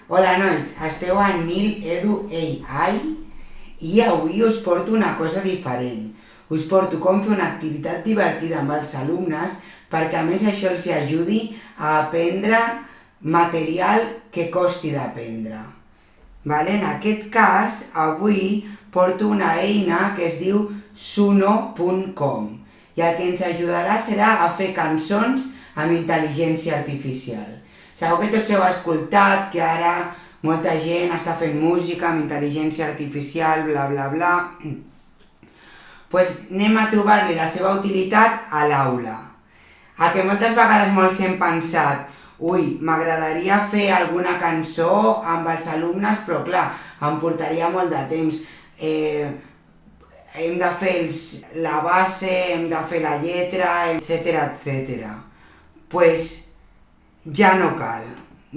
Hola nois, esteu a Nil Edu AI i avui us porto una cosa diferent. Us porto com fer una activitat divertida amb els alumnes perquè a més això els ajudi a aprendre material que costi d'aprendre. En aquest cas, avui porto una eina que es diu suno.com i el que ens ajudarà serà a fer cançons amb intel·ligència artificial. Sabeu que tots heu escoltat que ara molta gent està fent música amb intel·ligència artificial, bla bla bla. Doncs anem a trobar-li la seva utilitat a l'aula. A que moltes vegades molts hem pensat m'agradaria fer alguna cançó amb els alumnes, però clar, em portaria molt de temps. Hem de fer la base, hem de fer la lletra, etcètera, etcètera. Doncs ja no cal,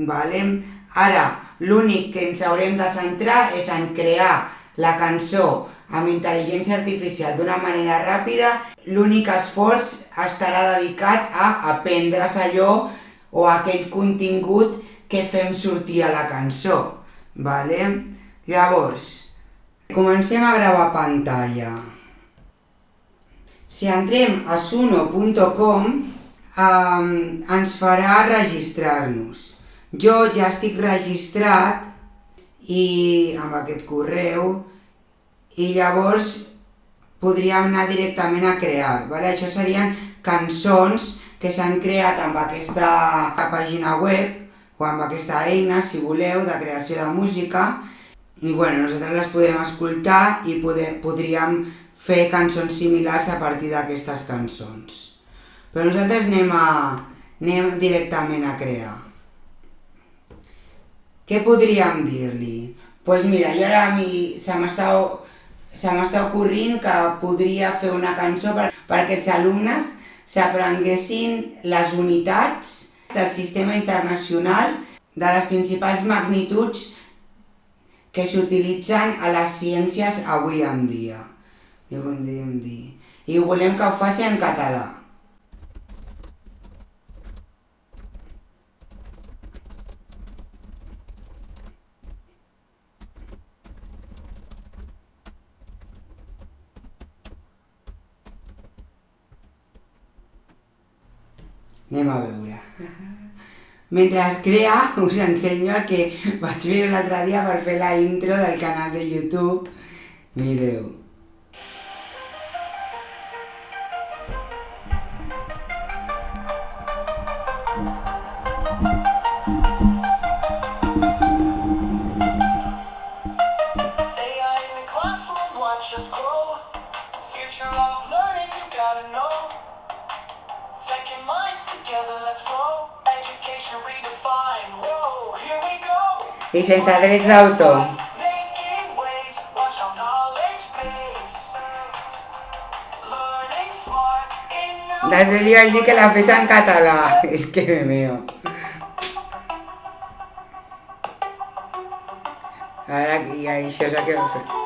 vale? Ara, l'únic que ens haurem de centrar és en crear la cançó amb intel·ligència artificial d'una manera ràpida. L'únic esforç estarà dedicat a aprendre's allò o aquell contingut que fem sortir a la cançó, vale? Llavors, comencem a gravar pantalla. Si entrem a suno.com, ens farà registrar-nos. Jo ja estic registrat amb aquest correu i llavors podríem anar directament a crear. Això serien cançons que s'han creat amb aquesta pàgina web o amb aquesta eina, si voleu, de creació de música. I nosaltres les podem escoltar i podríem fer cançons similars a partir d'aquestes cançons. Però nosaltres anem directament a crear. Què podríem dir-li? Doncs mira, jo ara se m'està ocorrint que podria fer una cançó perquè els alumnes s'aprenguessin les unitats del sistema internacional de les principals magnituds que s'utilitzen a les ciències avui en dia. I volem que ho faci en català. Anem a veure. Mentre es crea, us ensenyo el que vaig fer l'altre dia per fer la intro del canal de YouTube. Mireu. I sense drets d'autor. Després li vaig dir que la fes en català. És que me meo. Ara aquí, això és el que ho fet.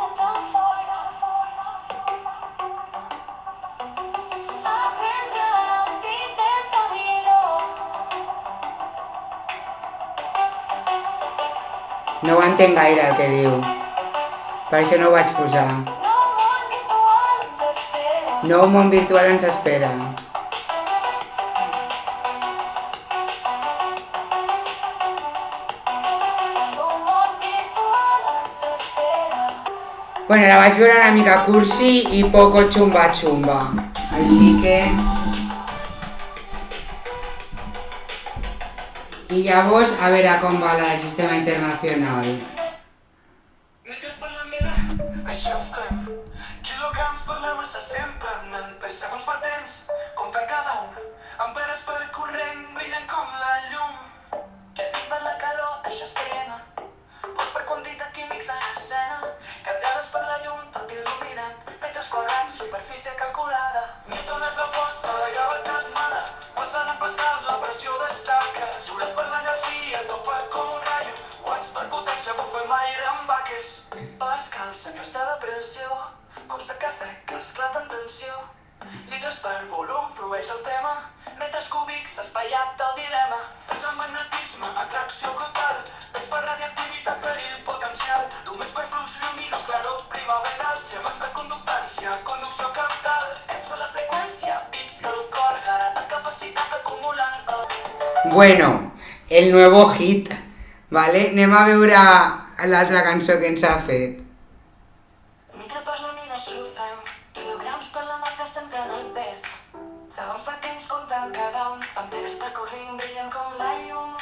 No ho entenc gaire el que diu, per això no ho vaig posar. Nou món virtual ens espera. La vaig veure una mica cursi i poco xumba-xumba, així que... I llavors, a veure com va el sistema internacional. Això fem. Quilograms per la massa sempre anant per segons per temps, comptant cada un. Amperes per corrent, brillant com la llum. Kelvin per la calor, això es crema. Mols per quantitat químics en escena. Candela per la llum, tot il·luminat. Metres quadrats, superfície calculada. Newtones de força, la gravetat mana. Passant en pascals, la pressió destaca. Jures per l'energia, tot per com un rayo. Watts per potència, bufem l'aire amb vaques. Pascal, senyors de la pressió. Cups de cafè que esclaten tensió. Litres per volum flueix el tema, metres cúbics espaiat del dilema. Pes el magnetisme, atracció brutal, vents per radioactivitat, perill potencial, lumens per flux lluminós, claror primaveral, semans de conductància, conducció capital, X per la freqüència, bits del cor, garat de capacitat acumulant el... Bueno, el nuevo hit, ¿vale? Anem a veure l'altra cançó que ens ha fet. Litre per la mida xufem, quilograms per la massa sempre en el pes. Segons per temps compten cada un, amperes per corrent brillen com la llum.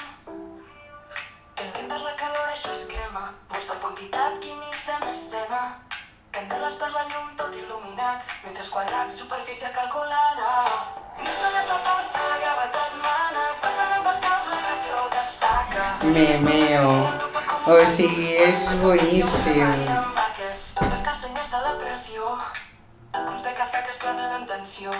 Que el vent per la calor això es crema, molts per quantitat químics en escena. Candeles per la llum tot il·luminat, metres quadrats, superfície calculada. Newton és la força, la gravetat mana, passant amb escals la pressió destaca. Me meo. O sigui, és boníssim. Pescar senyors de la pressió, cons de cafè que esclaten en tensió.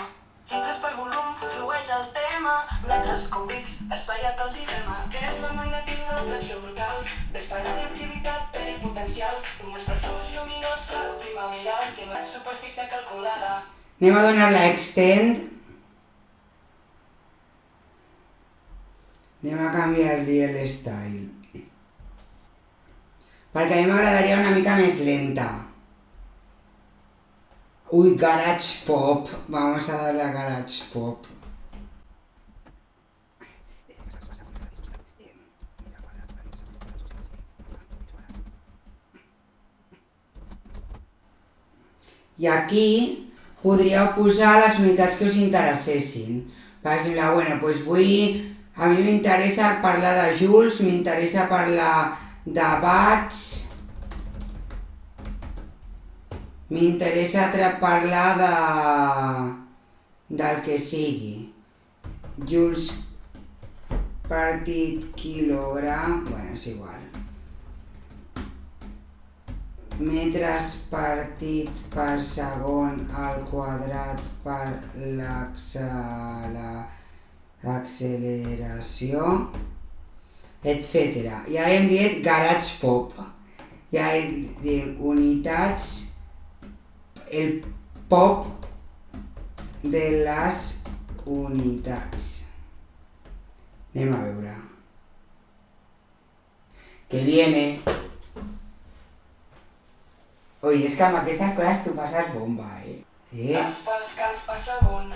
Litres per volum, flueix el tema, metres cúbics, espaiat el dilema. Què és el magnetisme, atracció brutal, ves per radioactivitat, perill potencial, lumens per flux lluminós, claror primaveral, semblants superfície calculada. Anem a donar-la extend. Anem a canviar-li l'estyle. Perquè a mi m'agradaria una mica més lenta. Uy, garage pop. Vamos a darle a garage pop. I aquí podríeu posar les unitats que us interessessin. Per exemple, bueno, doncs a mi m'interessa parlar de joules, m'interessa parlar de watts, m'interessa parlar del que sigui. Joules partit quilogram, bueno, és igual. Metres partit per segon al quadrat per l'acceleració, etc. I ara hem dit garage pop. I ara hem dit unitats, el pop de les unitats. Anem a veure. Que viene. Ui, és que amb aquestes coses tu passes bomba, Cas per segon,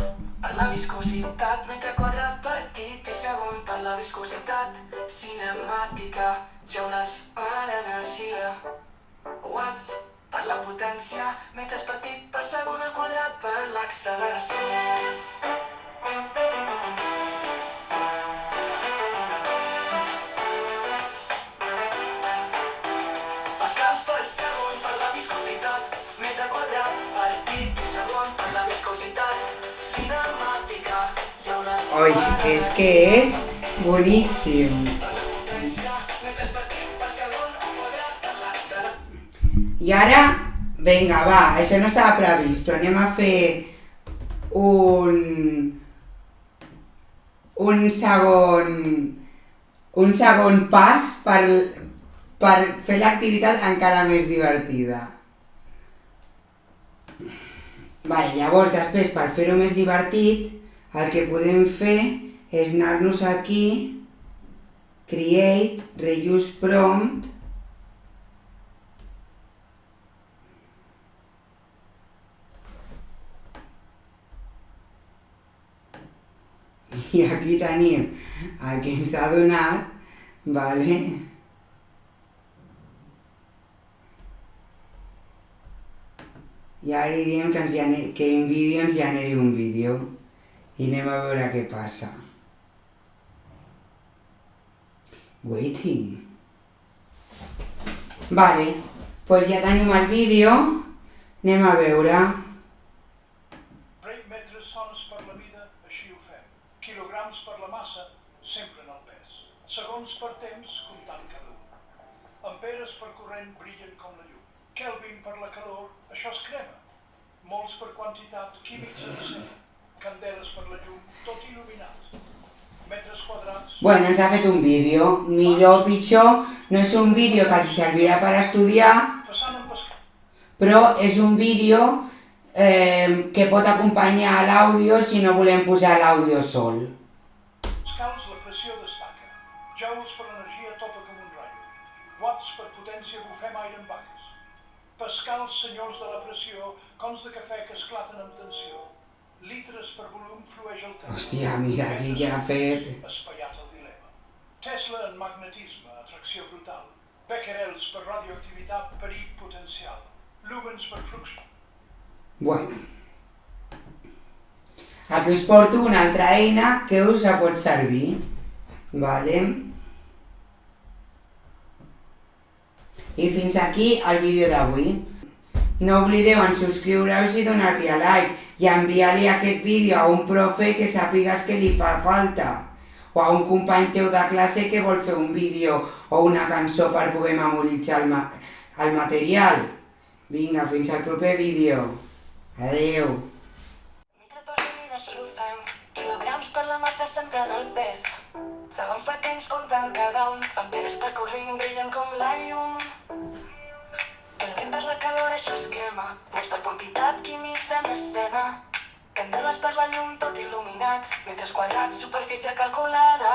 per la viscositat, metre quadrat partit i segon per la viscositat, cinemàtica, joules per energia, watts per la potència, metres partit per segon al quadrat per l'acceleració. Pascals per segon per la viscositat, metre quadrat partit i segon per la viscositat, cinemàtica, joules per Oi, energia. és que és boníssim. I ara, vinga, va, això no estava previst, però anem a fer un segon pas per fer l'activitat encara més divertida. Vale, llavors, després, per fer-ho més divertit, el que podem fer és anar-nos aquí, Create, Reuse Prompt, i aquí tenim el que ens ha donat, vale? I ara li diem que en vídeo ens generi un vídeo i anem a veure què passa. Waiting. Vale, doncs ja tenim el vídeo, anem a veure. Metres sols per la mida, així ho fem. Quilograms per la massa, sempre en el pes. Segons per temps, comptant cada un. Amperes per corrent brillen com la llum. Kelvin per la calor, això es crema. Molts per quantitat, químics en escena. Candeles per la llum, tot il·luminat. Metres quadrats... Bueno, ens ha fet un vídeo, millor o pitjor, no és un vídeo que els servirà per estudiar, Passant en pescar. però és un vídeo que pot acompanyar l'àudio si no volem posar l'àudio sol. Pascals, la pressió destaca. Joules per l'energia topa com un rayo. Watts per potència bufem aire amb vaques. Pascals, senyors de la pressió, cons de cafè que esclaten amb tensió. Litres per volum flueix el temps. Hòstia, mira, aquí ja ha fet... Espaiat el dilema. Tesla en magnetisme, atracció brutal. Becquerels per radioactivitat, perill potencial. Lumens per flux. Bueno. Aquí us porto una altra eina que us pot servir. Vale? I fins aquí el vídeo d'avui. No oblideu en subscriure-us i donar-li a like i enviar-li aquest vídeo a un profe que sàpigues que li fa falta o a un company teu de classe que vol fer un vídeo o una cançó per poder memoritzar el material. Vinga, fins al proper vídeo. Adeu. Quilograms per la massa centrant el pes. Segons per temps comptant cada un. Amperes per corrent brillen com la llum. Kelvin per la calor, això es crema. Molts per quantitat, químics en escena. Candeles per la llum, tot il·luminat. Metres quadrats, superfície calculada.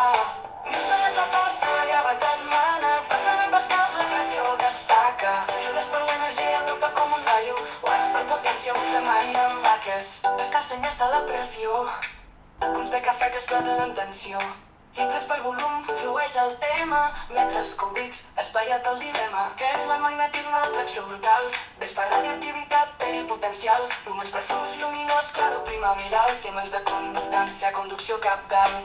Newton és la força, gravetat mana. Passant en Pascals, la pressió destaca. Joules per l'energia, toca com un rayo. Watts per potència, bufem aire amb vaques. Pascals, senyors de la pressió. Cons de cafè que esclaten en tensió. Litres per volum, flueix el tema. Metres cúbics, espaiat el dilema. Què és el magnetisme, atracció brutal? Ves per radioactivitat, perill potencial. Lumens per flux lluminós, claro primaveral. Siemens de conductància, conducció cabdal.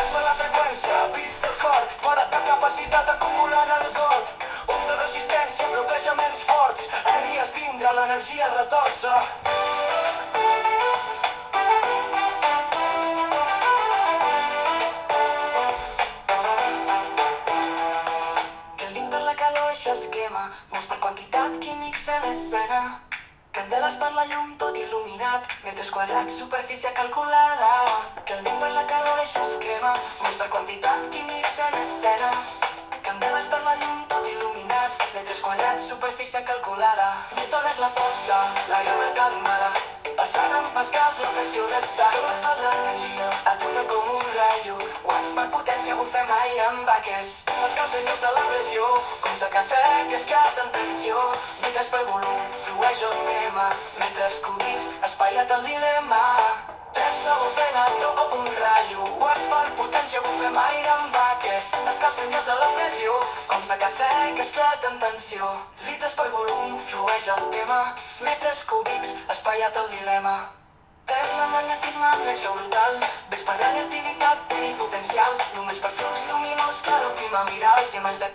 És per la freqüència, bits del cor. Fora de capacitat acumulant ardor. Oms de resistència, bloquejaments forts. Hernies tindre l'energia retorça. Això es crema, molts per quantitat, químics en escena. Candeles per la llum, tot il·luminat. Metres quadrats, superfície calculada. Kelvin per la calor, això es crema, molts per quantitat, químics en escena. Candeles per la llum, tot il·luminat. Metres quadrats, superfície calculada. Newton és la força, la gravetat mala. Passant en Pascals, la pressió destaca. Joules per l'energia, atopa com un rayo. Watts per potència, bufem aire amb vaques. Pascals, senyors de la pressió. Cons de cafè que esclaten tensió. Litres per volum, flueix el tema. Metres cúbics, espaiat el dilema. Tesla, bufem topa un rayo. Watts per potència, bufem aire amb vaques. Pascals, senyors de la pressió. Cons de cafè que esclaten tensió. Litres per volum, flueix el tema. Metres cúbics, espaiat el dilema. Tesla, magnetisme, atracció brutal. Ves per radioactivitat, perill potencial. Només per flux lluminós, claro primaveral. Siemens de